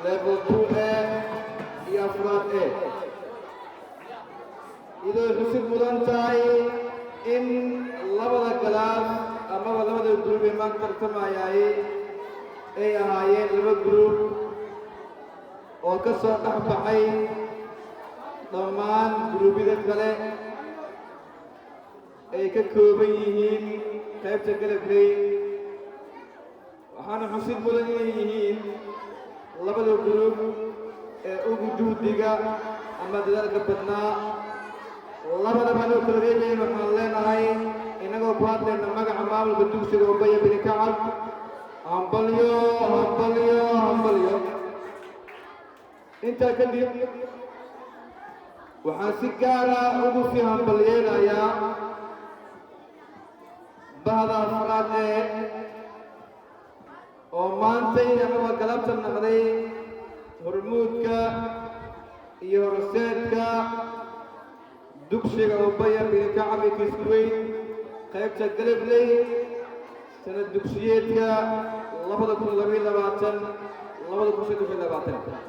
level 2A iyo afraad A idoo xusid mudan tahay in labada galaas amaba labada group ee maanta tartamayay ay ahaayeen laba group oo ka soo dhex baxay dhammaan gruubyada kale ay ka kooban yihiin qaybta galabey waxaana xusid mudan inay yihiin labada group ee ugu juhdiga ama dadaalka badnaa labadaba loo kala reebayn waxaan leenahay inagoo ku hadlayna magaca maamulka dugsiga Ubaya bin Kacab hambalyo hambalyo hambalyo intaa kadib waxaan si gaar ah ugu sii hambalyeynayaa bahda afraad ee oo maantay amaba galabta noqday hormuudka iyo horseedka dugsiga Ubaya bin Kacab ee Kisweyn qaybta Galabey sanad dugsiyeedka 2022-2023